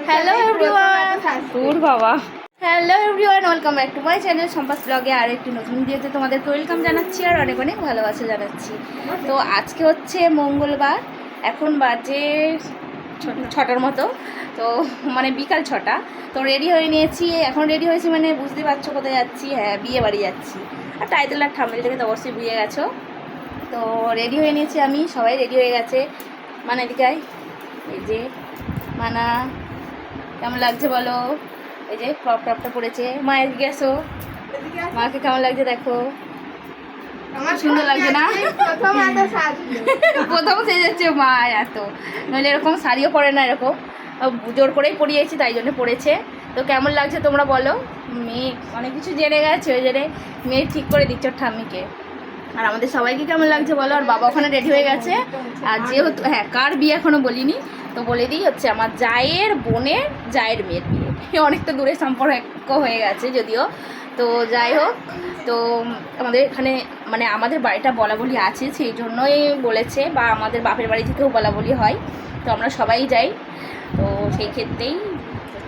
Hello everyone, দূর বাবা। Hello everyone, welcome back to my channel সম্পাস ব্লগে। আর একটি নতুন ভিডিওতে তোমাদেরকে ওয়েলকাম জানাচ্ছি আর অনেক অনেক ভালোবাসা জানাচ্ছি। তো আজকে হচ্ছে মঙ্গলবার, এখন বাজে 6টার মতো, তো মানে বিকাল 6টা। তো রেডি হয়ে নিয়েছি, এখন রেডি হয়েছি মানে বুঝতে পারছো কোথায় যাচ্ছি। হ্যাঁ, বিয়ে বাড়ি যাচ্ছি। আর টাইটেল আর থাম্বনেল থেকে তো অবশ্যই বুঝে গেছো। তো রেডি হয়ে নিয়েছি আমি, সবাই রেডি হয়ে গেছে। মানে এদিকে এই যে মানা, কেমন লাগছে বলো? এই যে ক্রপ টপটা পড়েছে। মায়ের গেছো, মাকে কেমন লাগছে দেখো, সুন্দর লাগছে না? প্রথম সেজেছে মা, এত নইলে এরকম শাড়িও পরে না, এরকম জোর করেই পরিয়েছি, তাই জন্য পড়েছে। তো কেমন লাগছে তোমরা বলো? মেয়ে অনেক কিছু জেনে গেছে, ওই জন্য মেয়ে ঠিক করে দিচ্ছ ঠাম্মিকে। আর আমাদের সবাইকে কেমন লাগছে বলো? আর বাবা ওখানে রেডি হয়ে গেছে। আর যেহেতু হ্যাঁ, কার বিয়ে এখনও বলিনি, তো বলে দিই হচ্ছে আমার জায়ের বোনের জায়ের মেয়ের বিয়ে। অনেকটা দূরে সম্পর্ক হয়ে গেছে যদিও, তো যাই হোক। তো আমাদের এখানে মানে আমাদের বাড়িটা বলা বলি আছে, সেই জন্যই বলেছে, বা আমাদের বাপের বাড়ি থেকেও বলা বলি হয়, তো আমরা সবাই যাই। তো সেই ক্ষেত্রেই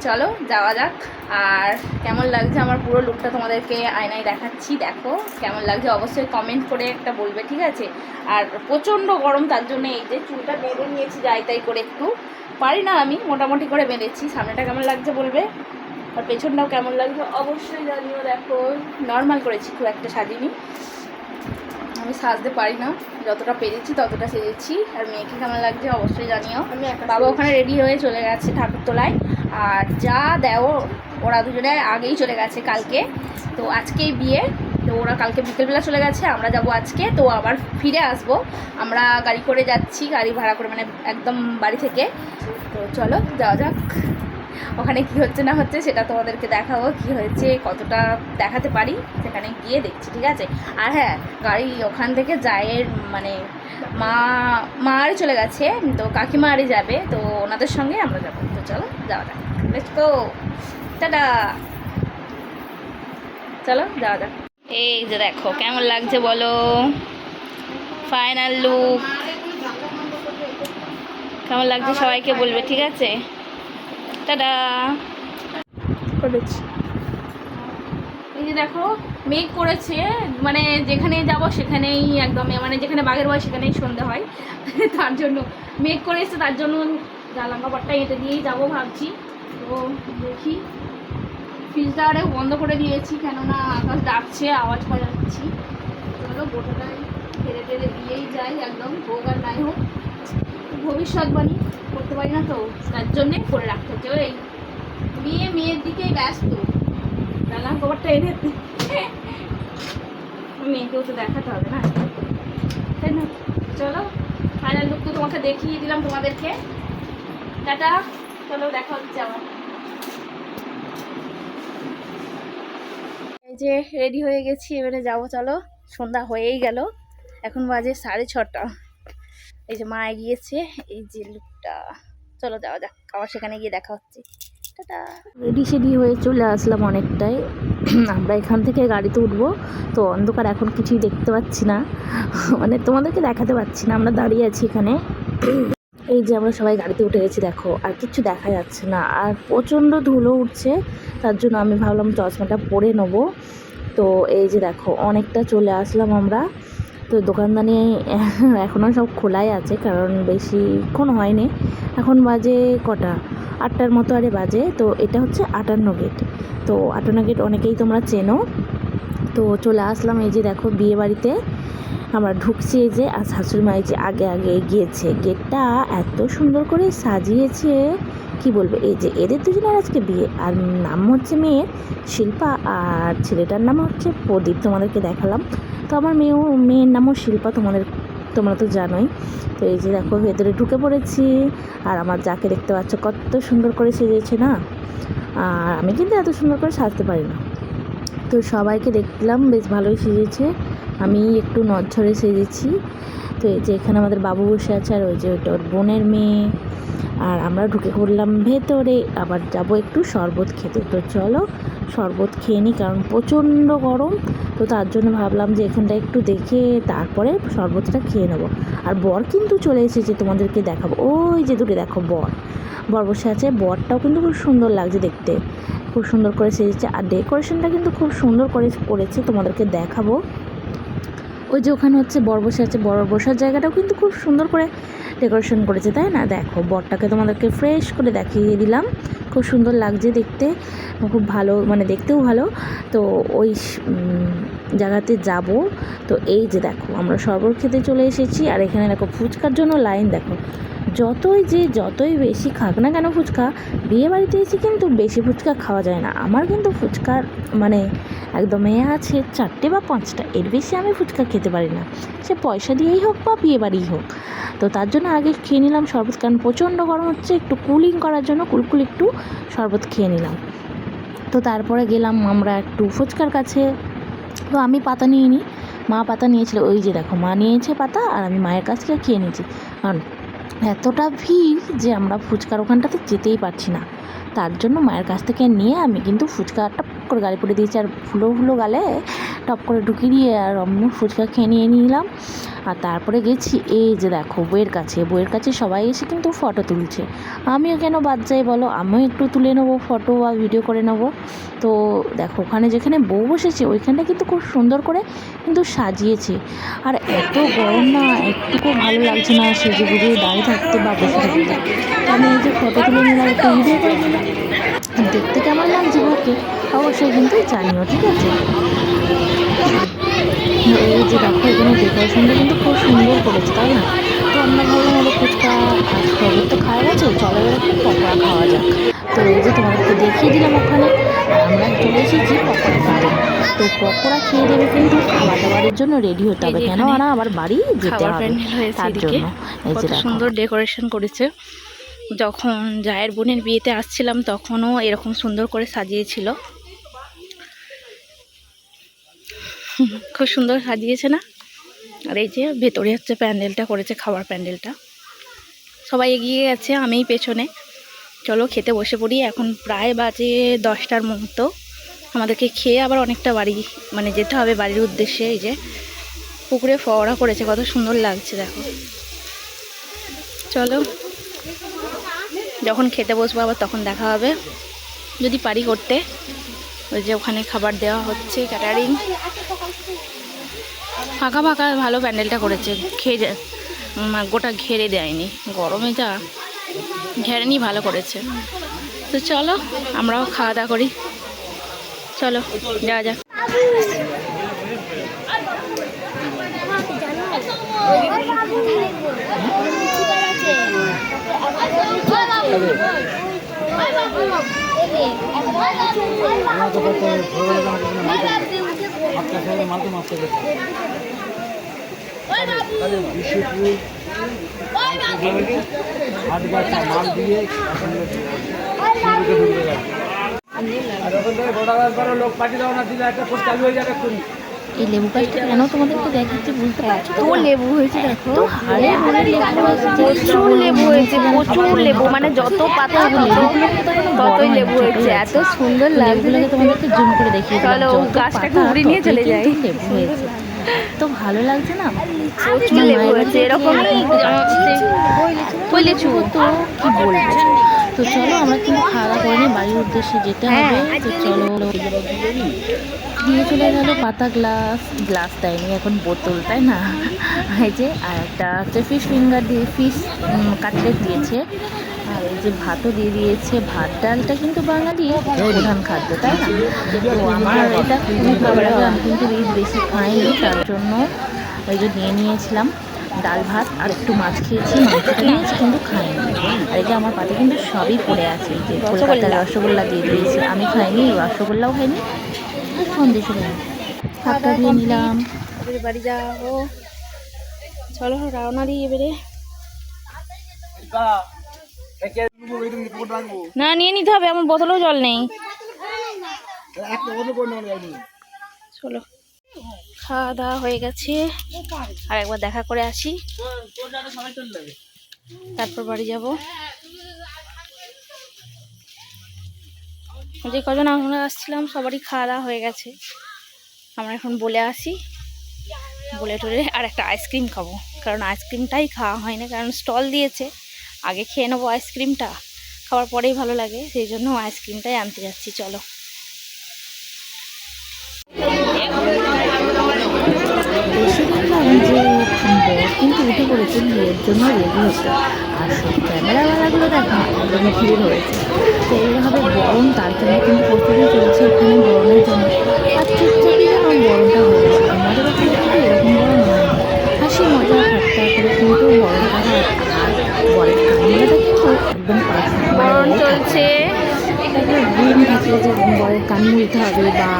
চলো যাওয়া যাক। আর কেমন লাগছে আমার পুরো লুকটা তোমাদেরকে আয়নায় দেখাচ্ছি, দেখো কেমন লাগছে অবশ্যই কমেন্ট করে একটা বলবে, ঠিক আছে? আর প্রচণ্ড গরম, তার জন্য এই যে চুলটা বেঁধে নিয়েছি যাই তাই করে, একটু পারি না আমি, মোটামুটি করে বেঁধেছি। সামনেটা কেমন লাগছে বলবে, আর পেছনটাও কেমন লাগছে অবশ্যই জানিও। দেখো নর্মাল করেছি, খুব একটা সাজিনি, আমি সাজতে পারি না, যতটা পেরেছি ততটা সেজেছি। আর মেয়েকে কেমন লাগছে অবশ্যই জানিও। বাবা ওখানে রেডি হয়ে চলে গেছে ঠাকুরতলায়, আর যা দেও ওরা দুজনে আগেই চলে গেছে কালকে, তো আজকেই বিয়ে। তো ওরা কালকে বিকেলবেলা চলে গেছে, আমরা যাব আজকে। তো আবার ফিরে আসবো, আমরা গাড়ি করে যাচ্ছি, গাড়ি ভাড়া করে, মানে একদম বাড়ি থেকে। তো চলো যাওয়া যাক। ওখানে কি হচ্ছে না হচ্ছে সেটা তোমাদেরকে দেখাবো, কি হয়েছে কতটা দেখাতে পারি সেখানে গিয়ে দেখছি, ঠিক আছে? আর হ্যাঁ, গাড়ি ওখান থেকে জায়ের মানে মা আরে চলে গেছে, তো কাকিমা আরে যাবে, তো ওনাদের সঙ্গে আমরা যাবো। তো চলো যাওয়া যাক, লেটস গো, টাটা, চলো যাওয়া যাক। এই যে দেখো কেমন লাগছে বলো, ফাইনাল লুক কেমন লাগছে সবাইকে বলবে, ঠিক আছে? টাটা। এই যে দেখো মেঘ করেছে, মানে যেখানে যাব সেখানেই একদম, মানে যেখানে বাঘের বয় সেখানেই সন্ধে হয়। তার জন্য মেঘ করেছে, তার জন্য জানলা কাপড়টা এঁটে দিয়েই যাবো ভাবছি। তো দেখি, ফ্রিজটা আরে বন্ধ করে দিয়েছি, কেননা আকাশ ডাকছে, আওয়াজ পাওয়া যাচ্ছি। চলো গোটাটাই ঠেলে ঠেলে দিয়েই যাই, একদম হোক আর নাই হোক, ভবিষ্যৎবাণী করতে পারি না, তো তার জন্যে করে রাখতে হচ্ছে। ওই মেয়ের দিকেই ব্যস্ত, জানলাম কভারটা এনে মেয়েকেও তো দেখাতে হবে না, তাই না? চলো ফাইনাল লুক তো তোমাকে দেখিয়ে দিলাম তোমাদেরকে, টাটা। চলো দেখা হচ্ছে আবার। এই যে রেডি হয়ে গেছি, এবারে যাবো, চলো। সন্ধ্যা হয়েই গেল, এখন বাজে 6:30। এই যে মা এগিয়েছে, এই যে লুকটা, চলো যাওয়া যাক, আবার সেখানে গিয়ে দেখা হচ্ছে, টাটা। রেডি সেডি হয়ে চলে আসলাম অনেকটাই। আমরা এখান থেকে গাড়িতে উঠবো, তো অন্ধকার এখন কিছুই দেখতে পাচ্ছি না, মানে তোমাদেরকে দেখাতে পাচ্ছি না, আমরা দাঁড়িয়ে আছি এখানে। এই যে আমরা সবাই গাড়িতে উঠে গেছি, দেখো আর কিছু দেখা যাচ্ছে না, আর প্রচণ্ড ধুলো উঠছে, তার জন্য আমি ভাবলাম চশমাটা পরে নেবো। তো এই যে দেখো অনেকটা চলে আসলাম আমরা। তো দোকানদানি এখনও সব খোলাই আছে, কারণ বেশিক্ষণ হয়নি, এখন বাজে কটা 8টার মতো আরে বাজে। তো এটা হচ্ছে 58 গেট, তো 58 গেট অনেকেই তোমরা চেনো। তো চলে আসলাম, এই যে দেখো বিয়ে বাড়িতে আমরা ঢুকছি, এই যে আর শাশুড়ি মা এই যে আগে আগে এগিয়েছে, গেটটা এত সুন্দর করে সাজিয়েছে কি বলবো। এই যে এদের দুজনের আজকে বিয়ে, আর নাম হচ্ছে মেয়ের শিল্পা, আর ছেলেটার নাম হচ্ছে প্রদীপ, তোমাদেরকে দেখালাম। তো আমার মেয়ের নামও শিল্পা, তোমরা তো জানোই। তো এই যে দেখো ভেতরে ঢুকে পড়েছি, আর আমার যাকে দেখতে পাচ্ছ কত সুন্দর করে সেজেছে না, আর আমি কিন্তু এত সুন্দর করে সাজতে পারি না। তো সবাইকে দেখলাম বেশ ভালোই সেজেছে, আমি একটু নঝরে সেজেছি। তো এই যে এখানে আমাদের বাবু বসে আছে, আর ওই যে ওইটা ওর বোনের মেয়ে। আর আমরা ঢুকে পড়লাম ভেতরে, আবার যাব একটু শরবত খেতে। তো চলো শরবত খেয়ে নিই, কারণ প্রচণ্ড গরম, তো তার জন্য ভাবলাম যে এখানটা একটু দেখে তারপরে শরবতটা খেয়ে নেবো। আর বর কিন্তু চলে এসেছে, তোমাদেরকে দেখাবো। ওই যে দূরে দেখো বর বসে আছে। বরটাও কিন্তু খুব সুন্দর লাগছে দেখতে, খুব সুন্দর করে সেজেছে। আর ডেকোরেশনটা কিন্তু খুব সুন্দর করে করেছে, তোমাদেরকে দেখাবো। ওই যে ওখানে হচ্ছে বর বসে আছে, বর বসার জায়গাটাও কিন্তু খুব সুন্দর করে ডেকোরেশন করেছে, তাই না? দেখো বরটাকে তোমাদেরকে ফ্রেশ করে দেখিয়ে দিলাম, খুব সুন্দর লাগছে দেখতে, খুব ভালো, মানে দেখতেও ভালো। তো ওই জায়গাতে যাব। তো এই যে দেখো আমরা শরবত খেতে চলে এসেছি। আর এখানে দেখো ফুচকার জন্য লাইন দেখো। যতই বেশি খাক না কেন ফুচকা, বিয়ে বাড়িতে এসে কিন্তু বেশি ফুচকা খাওয়া যায় না। আমার কিন্তু ফুচকার মানে একদম আছে 4টে বা 5টা, এর বেশি আমি ফুচকা খেতে পারি না, সে পয়সা দিয়েই হোক বা বিয়ে বাড়িই হোক। তো তার জন্য আগে খেয়ে নিলাম শরবত, কারণ প্রচণ্ড গরম হচ্ছে, একটু কুলিং করার জন্য কুলকুল একটু শরবত খেয়ে নিলাম। তো তারপরে গেলাম আমরা একটু ফুচকার কাছে। তো আমি পাতা নিয়ে নিই, মা পাতা নিয়েছিল। ওই যে দেখো মা নিয়েছে পাতা, আর আমি মায়ের কাছ থেকে খেয়ে নিয়েছি, কারণ এতটা ভিড় যে আমরা ফুচকার ওখানটাতে যেতেই পারছি না। তার জন্য মায়ের কাছ থেকে নিয়ে আমি কিন্তু ফুচকা টপ করে গালে পড়ে দিয়েছি, আর ফুলো গালে টপ করে ঢুকিয়ে দিয়ে আর অমনি ফুচকা খেয়ে নিয়ে নিলাম। আর তারপরে গেছি এই যে দেখো বইয়ের কাছে সবাই এসে কিন্তু ফটো তুলছে। আমিও কেন বাদ যাই বলো, আমিও একটু তুলে নেবো ফটো বা ভিডিও করে নেবো। তো দেখো ওখানে যেখানে বউ বসেছে ওইখানটা কিন্তু খুব সুন্দর করে কিন্তু সাজিয়েছে। আর এত গরম না, একটুকু ভালো লাগছে না সেজে গুজে দাঁড়িয়ে থাকতে বা বসে থাকতে। আমি এই যে ফটো তুলে নিলাম, একটু ভিডিও করে নিলাম। দেখতে কেমন লাগছে ওকে অবশ্যই কিন্তু জানিও, ঠিক আছে? এই যে দেখো এখানে ডেকোরেশনটা কিন্তু খুব সুন্দর করেছে, তাই না? তো আমরা ভাবলাম ওদের ফুচকা আর শরবত তো খাওয়া গেছে, চলো এবার একটু পকোড়া খাওয়া যাক। তো এই যে তোমাদেরকে দেখিয়ে দিলাম ওখানে, আর আমরা চলে এসেছি পকোড়া খেতে। তো পকোড়া খেয়ে দেবে কিন্তু খাবার দাবারের জন্য রেডি হতে হবে, কেন না আবার বাড়ি যেতে হবে, তার জন্য। এই যে দেখো সুন্দর ডেকোরেশন করেছে। যখন জায়ের বোনের বিয়েতে আসছিলাম তখনও এরকম সুন্দর করে সাজিয়েছিল, খুব সুন্দর সাজিয়েছে না? আর এই যে ভেতরে হচ্ছে প্যান্ডেলটা করেছে, খাবার প্যান্ডেলটা। সবাই এগিয়ে গেছে, আমিই পেছনে। চলো খেতে বসে পড়ি। এখন প্রায় বাজে 10টার মতো। আমাদেরকে খেয়ে আবার অনেকটা বাড়ি মানে যেতে হবে বাড়ির উদ্দেশ্যে। এই যে পুকুরে ফোয়ারা করেছে, কত সুন্দর লাগছে দেখো। চলো যখন খেতে বসবো আবার তখন দেখা হবে, যদি পারি করতে। ওই যে ওখানে খাবার দেওয়া হচ্ছে, ক্যাটারিং। ফাঁকা ভালো প্যান্ডেলটা করেছে, গোটা ঘেরে দেয়নি, গরমে যা ঘেরেনি, ভালো করেছে। তো চলো আমরাও খাওয়া দাওয়া করি, চলো যাওয়া যাক। এই লেবু গাছটা কেন তোমাদেরকে দেখাচ্ছি বুঝতে পারছো? তো লেবু হয়েছে দেখো, তো হাড়ে হাড়ে লেবু হয়েছে, প্রচুর লেবু হয়েছে, প্রচুর লেবু, মানে যত পাতা ততই লেবু হয়েছে। এত সুন্দর লাগছে, লেবুগুলোকে তোমাদেরকে জুম করে দেখিয়ে দিলাম। চলো গাছটাকে উড়ে নিয়ে চলে যাই। লেবু হয়েছে, তো ভালো লাগছে না? প্রচুর লেবু হয়েছে, এরকমই লিচু তো কি বলবো। তো চলো আমরা কিন্তু খাওয়া দাওয়া করে নিয়ে বাড়ির উদ্দেশ্যে যেতে হবে। তো চলো দিয়ে চলে গেল পাতা, গ্লাস দেয়নি, এখন বোতল, তাই না? এই যে আর একটা হচ্ছে ফিশ ফিঙ্গার দিয়ে ফিশ কাটলেট দিয়েছে। আর এই যে ভাতও দিয়ে দিয়েছে। ভাত ডালটা কিন্তু বাঙালির প্রধান খাদ্য, তাই না? তো আমার এটা খুবই ভালো লাগে, আমি কিন্তু বেশি খাইনি, তার জন্য ওই যে নিয়েছিলাম ডাল ভাত আর একটু মাছ খেয়েছি, মাংসটা নিয়েছি কিন্তু খাইনি। আর এই যে আমার পাতে কিন্তু সবই পড়ে আছে, এই যে কলকাতার রসগোল্লা দিয়ে দিয়েছে, আমি খাইনি, রসগোল্লাও খাইনি, সন্দেশও খাইনি। ভাতটা দিয়ে নিলাম। এবারে বাড়ি যাবো, চলো রওনা দিই এবারে। না নিয়ে নিতে হবে, আমার বোতলেও জল নেই। চলো খাওয়া দাওয়া হয়ে গেছে, আর একবার দেখা করে আসি, তারপর বাড়ি যাব। যে কজন আমরা আসছিলাম সবারই খাওয়া দাওয়া হয়ে গেছে, আমরা এখন বলে আসি, বলে টলে আর একটা আইসক্রিম খাবো, কারণ আইসক্রিমটাই খাওয়া হয় না, কারণ স্টল দিয়েছে। আগে খেয়ে নেবো আইসক্রিমটা, খাওয়ার পরেই ভালো লাগে, সেই জন্য আইসক্রিমটাই আনতে যাচ্ছি। চলো। এসে দেখলাম যে বর কিন্তু উঠে পড়েছে বিয়ের জন্য রেডি হতে, আর সব ক্যামেরাওয়ালাগুলো দেখো একদমই ভিড় হয়েছে। তো এইভাবে বরণ তার জন্য কিন্তু প্রস্তুতি চলছে ওখানে বরণের জন্য। আর চুপচাপই যেন বরণটা হয়ে গেছে। আমাদের ওখানে কিন্তু এরকম বরণ হয় না, হাসি মজা ঠাট্টা করে কিন্তু বরণটা হয়। আর বরের কানগুলোটা কিন্তু একদম বরণ চলছে। দিন থাকলে যে বরের কান মুলতে হবে বা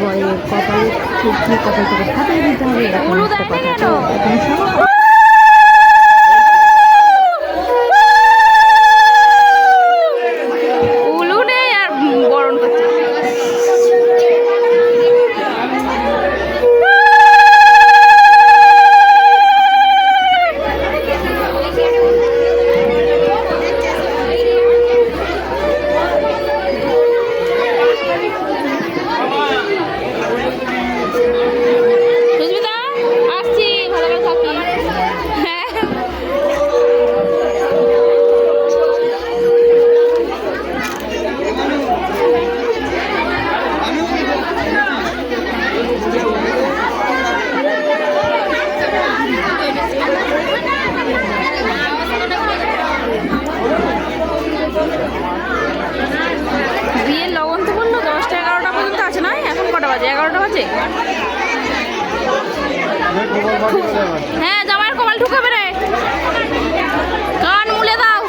বরের কপালে কপাল থেকে ফাটিয়ে দিতে হবে, এরকম একটা কথা। তো এখন সব উলু নেই আর বরণ করছে। সুস্মিতা, আসছি, ভালো করে থাকি। হ্যাঁ, বিয়ের লগন তো বললো 10টা 11টা পর্যন্ত আছে, না? এখন কটা বাজে? 11টা বাজে। হ্যাঁ, জামাইয়ের কপাল ঢুকাবে রে, কান মুলে দাও।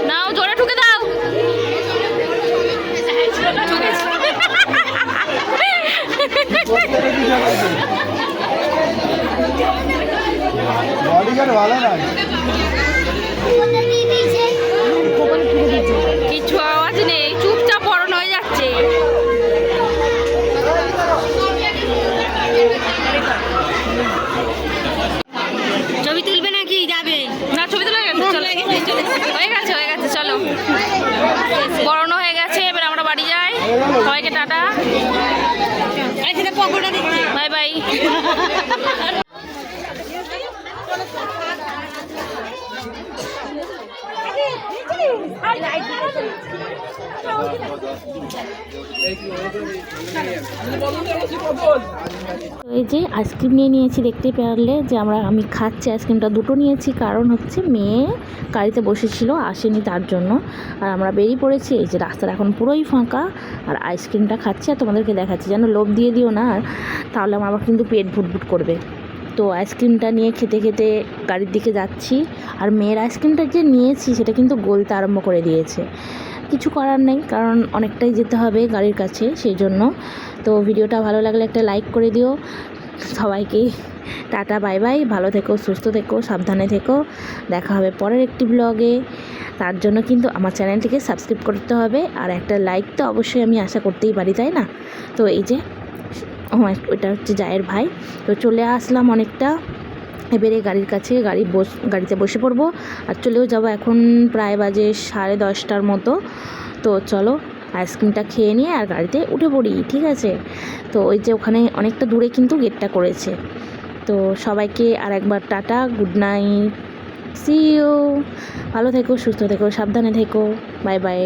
নাও, জোরে ঢুকে দাও। কিছু আওয়াজ নেই, চুপচাপ বরণ হয়ে যাচ্ছে। ছবি তুলবে নাকি? যাবে না, ছবি তুলে গেছে। চলো, হয়ে গেছে, হয়ে গেছে, চলো। বরণও হয়ে গেছে, এবার আমরা বাড়ি যাই। সবাইকে টাটা, বাই বাই। এই যে আইসক্রিম নিয়ে নিয়েছি, দেখতে পারলে যে আমি খাচ্ছি আইসক্রিমটা। দুটো নিয়েছি, কারণ হচ্ছে মেয়ে গাড়িতে বসেছিল, আসেনি তার জন্য। আর আমরা বেরিয়ে পড়েছি। এই যে রাস্তাটা এখন পুরোই ফাঁকা, আর আইসক্রিমটা খাচ্ছি আর তোমাদেরকে দেখাচ্ছি। যেন লোভ দিয়ে দিও না, তাহলে আমার কিন্তু পেট ভুটভুট করবে। তো আইসক্রিমটা নিয়ে খেতে খেতে গাড়ির দিকে যাচ্ছি। আর মেয়ের আইসক্রিমটা যে নিয়েছি সেটা কিন্তু গলতে আরম্ভ করে দিয়েছে। কিছু করার নেই, কারণ অনেকটাই যেতে হবে গাড়ির কাছে, সেই জন্য। তো ভিডিওটা ভালো লাগলে একটা লাইক করে দিও। সবাইকে টাটা, বাই বাই। ভালো থেকো, সুস্থ থেকো, সাবধানে থেকো। দেখা হবে পরের একটি ব্লগে। তার জন্য কিন্তু আমার চ্যানেলটিকে সাবস্ক্রাইব করতে হবে, আর একটা লাইক তো অবশ্যই আমি আশা করতেই পারি, তাই না? তো এই যে ওটা হচ্ছে জায়ের ভাই। তো চলে আসলাম অনেকটা, এবারে গাড়ির কাছে। গাড়িতে বসে পড়বো আর চলেও যাবো। এখন প্রায় বাজে 10:30টার মতো। তো চলো আইসক্রিমটা খেয়ে নিয়ে আর গাড়িতে উঠে পড়ি, ঠিক আছে? তো ওই যে ওখানে অনেকটা দূরে কিন্তু গেটটা করেছে। তো সবাইকে আর একবার tata, good night, see you. ভালো থেকো, সুস্থ থেকো, সাবধানে থেকো, বাই বাই।